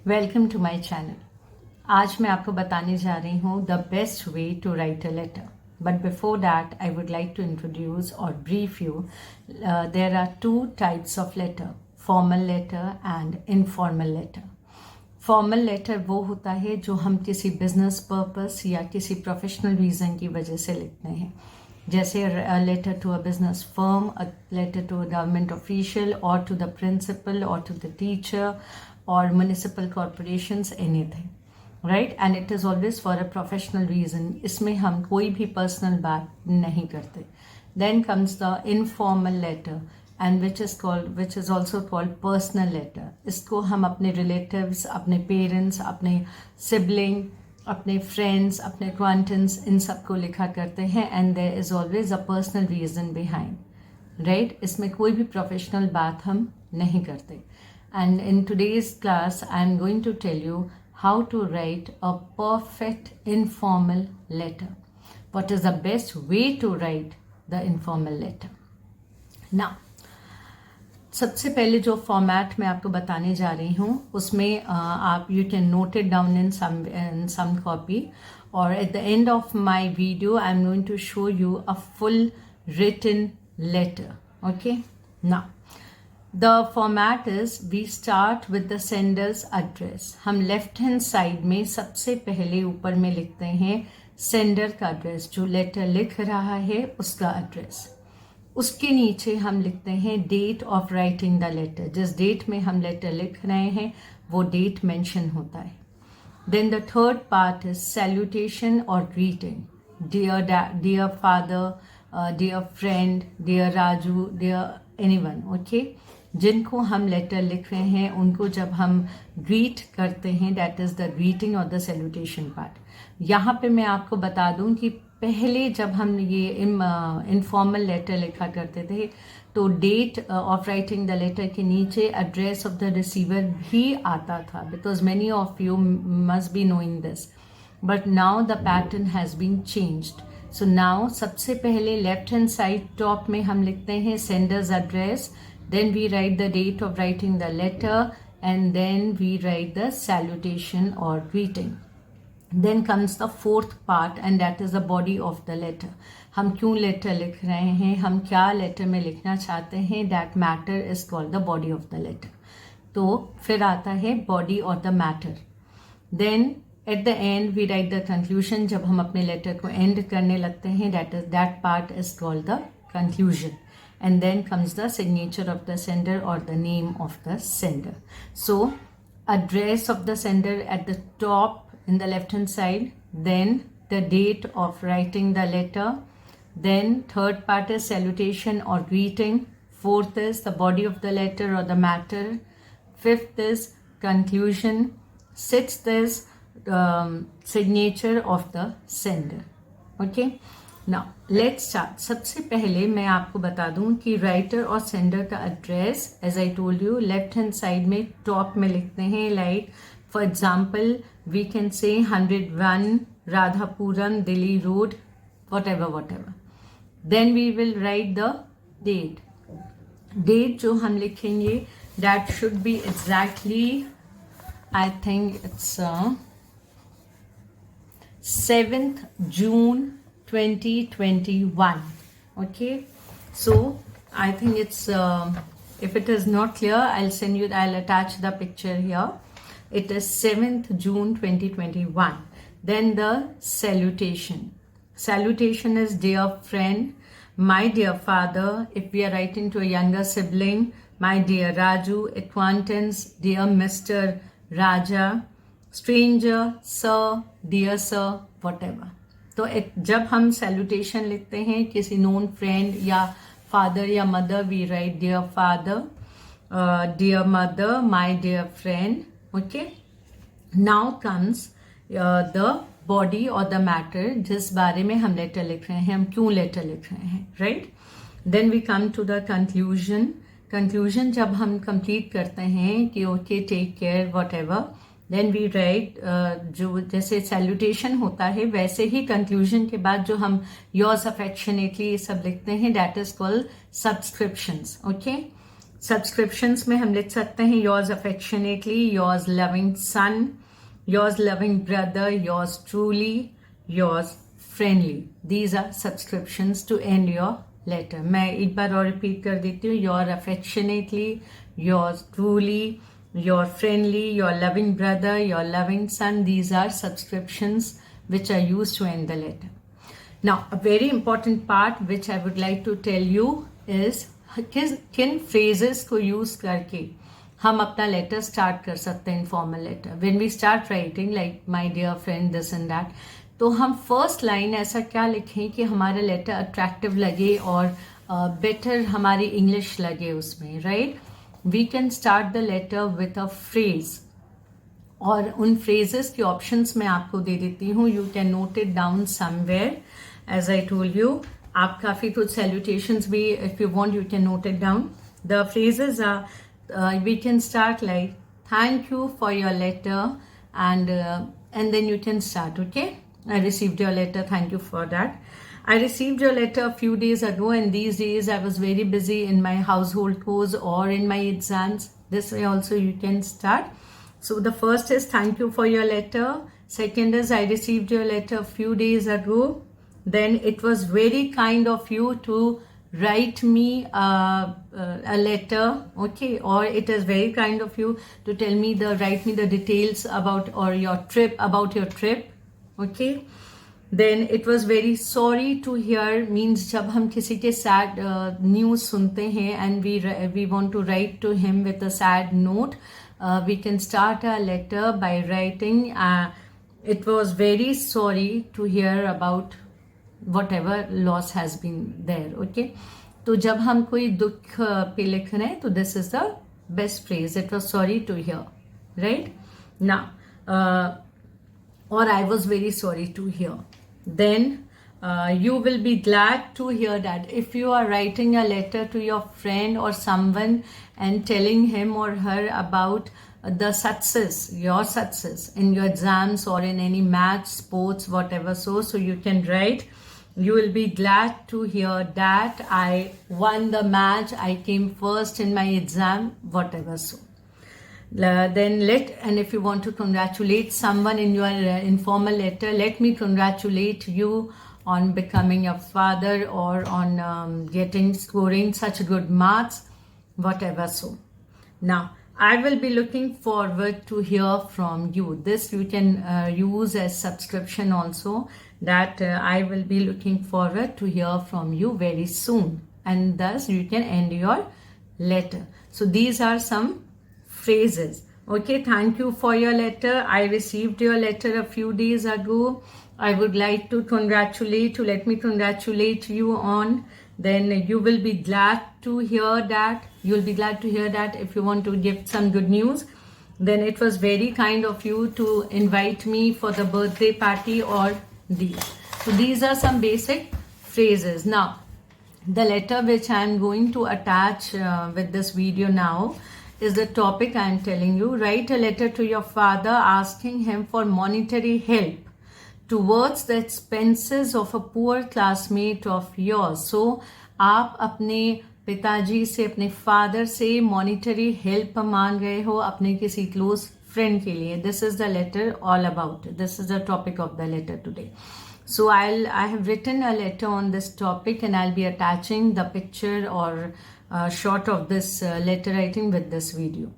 Welcome to my channel. आज मैं आपको बताने जा रही हूँ the best way to write a letter. But before that I would like to introduce और brief you there are two types of letter, formal letter and informal letter. Formal letter वो होता है जो हम किसी बिजनेस पर्पस या किसी professional reason की वजह से लिखते हैं, जैसे letter to a business firm, a letter to a government official और टू द प्रिंसिपल और to the teacher or municipal corporations, anything, right? And it is always for a professional reason. इसमें हम कोई भी personal बात नहीं करते. Then comes the informal letter, and which is also called personal letter. इसको हम अपने relatives, अपने parents, अपने sibling, अपने friends, अपने acquaintance, इन सबको लिखा करते हैं, and there is always a personal reason behind, right? इसमें कोई भी professional बात हम नहीं करते. And in today's class, I am going to tell you how to write a perfect informal letter. What is the best way to write the informal letter? Now, सबसे पहले जो फॉर्मेट मैं आपको बताने जा रही हूँ उसमें आप you can note it down in some copy, or at the end of my video I am going to show you a full written letter. Okay? Now, the format is we start with the sender's address. हम left hand side में सबसे पहले ऊपर में लिखते हैं sender का address, जो लेटर लिख रहा है उसका एड्रेस। उसके नीचे हम लिखते हैं date of writing the letter, जिस डेट में हम लेटर लिख रहे हैं वो डेट मेंशन होता है। Then the third part is salutation और greeting, dear father, dear friend, dear Raju, dear anyone, okay. जिनको हम लेटर लिख रहे हैं उनको जब हम ग्रीट करते हैं, दैट इज़ द ग्रीटिंग और द सैल्यूटेशन पार्ट। यहाँ पे मैं आपको बता दूँ कि पहले जब हम ये इनफॉर्मल लेटर लिखा करते थे तो date of writing the letter के नीचे एड्रेस ऑफ द रिसीवर भी आता था, because many of you must be knowing this, but now the pattern has been changed. So now सबसे पहले लेफ्ट हैंड साइड टॉप में हम लिखते हैं sender's address, then we write the date of writing the letter, and then we write the salutation or greeting. Then comes the fourth part, and that is the body of the letter. हम क्यों letter लिख रहे हैं, हम क्या letter में लिखना चाहते हैं, that matter is called the body of the letter. तो फिर आता है body or the matter. Then at the end we write the conclusion. जब हम अपने लेटर को end करने लगते हैं, that part is called the conclusion. And then comes the signature of the sender or the name of the sender. So, address of the sender at the top in the left hand side, then the date of writing the letter, then third part is salutation or greeting, fourth is the body of the letter or the matter, fifth is conclusion, sixth is signature of the sender. Okay? Now let's start. सबसे पहले मैं आपको बता दूं कि writer और sender का address, as I told you, left hand side में टॉप में लिखते हैं। Like for example we can say 101 Radhapuram Delhi road, whatever. Then we will write the date जो हम लिखेंगे that should be exactly, I think it's 7th June 2021. Okay, so I think it's if it is not clear, I'll attach the picture here. It is 7th June 2021. Then the salutation is dear friend, my dear father, if we are writing to a younger sibling, my dear Raju, acquaintance, dear Mr. Raja, stranger, sir, dear sir, whatever. तो जब हम salutation लिखते हैं किसी known friend या father या mother, we write dear father, dear mother, my dear friend. Okay, now comes the body और the matter, जिस बारे में हम लेटर लिख रहे हैं, हम क्यों लेटर लिख रहे हैं, right. Then we come to the conclusion जब हम कंप्लीट करते हैं कि okay take care whatever, then we write, जो जैसे सैल्यूटेशन होता है वैसे ही कंक्लूजन के बाद जो हम योर्स अफेक्शनेटली ये सब लिखते हैं, that is called subscriptions. Okay, subscriptions में हम लिख सकते हैं yours affectionately, yours loving son, yours loving brother, yours truly, yours friendly. These are subscriptions to end your letter. मैं एक बार और रिपीट कर देती हूँ. Your affectionately, yours truly, your friendly, your loving brother, your loving son. These are subscriptions which are used to end the letter. Now, a very important part which I would like to tell you is किन phrases को use करके हम अपना letter start कर सकते हैं, informal letter. When we start writing like my dear friend this and that, तो हम first line ऐसा क्या लिखें कि हमारा letter attractive लगे और better हमारी English लगे उसमें, right? We can start the letter with a phrase. और उन phrases की options मैं आपको दे देती हूँ. You can note it down somewhere. As I told you, आप काफ़ी कुछ salutations भी, if you want, you can note it down. The phrases are, we can start like, thank you for your letter, and then you can start, okay? I received your letter, thank you for that. I received your letter a few days ago, and these days I was very busy in my household chores or in my exams. This way also you can start. So the first is thank you for your letter. Second is I received your letter a few days ago. Then it was very kind of you to write me a letter, okay? Or it is very kind of you to write me the details about your trip, okay? Then it was very sorry to hear means जब हम किसी के sad news सुनते हैं and we want to write to him with a sad note, we can start a letter by writing it was very sorry to hear about whatever loss has been there, okay? तो जब हम कोई दुख पे लिख रहे हैं तो this is the best phrase. It was sorry to hear, right? Now or I was very sorry to hear. Then you will be glad to hear that. If you are writing a letter to your friend or someone and telling him or her about the success, your success in your exams or in any match, sports, whatever, so you can write, you will be glad to hear that I won the match, I came first in my exam, whatever, so. Then and if you want to congratulate someone in your informal letter, let me congratulate you on becoming a father or on scoring such good marks, whatever, so. Now I will be looking forward to hear from you. This you can use as subscription also, that I will be looking forward to hear from you very soon, and thus you can end your letter. So these are some phrases, okay? Thank you for your letter. I received your letter a few days ago. I would like to let me congratulate you on. Then you will be glad to hear that. You'll be glad to hear that if you want to give some good news. Then it was very kind of you to invite me for the birthday party or these. So these are some basic phrases. Now, the letter which I am going to attach with this video now is the topic I am telling you. Write a letter to your father asking him for monetary help towards the expenses of a poor classmate of yours. So, आप अपने पिताजी से, अपने father से monetary help मांग रहे हो अपने किसी close friend के लिए. This is the letter all about. This is the topic of the letter today. So I have written a letter on this topic, and I'll be attaching the picture or shot of this letter writing with this video.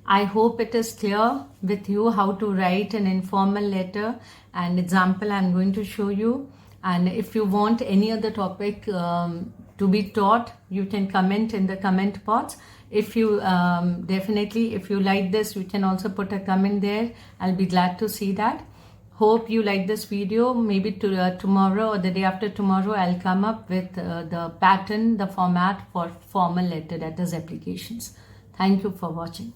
I hope it is clear with you how to write an informal letter, and example I'm going to show you. And if you want any other topic to be taught, you can comment in the comment box. If you definitely, if you like this, you can also put a comment there. I'll be glad to see that. Hope you like this video. Maybe tomorrow or the day after tomorrow, I'll come up with the pattern, the format for formal letter, that is applications. Thank you for watching.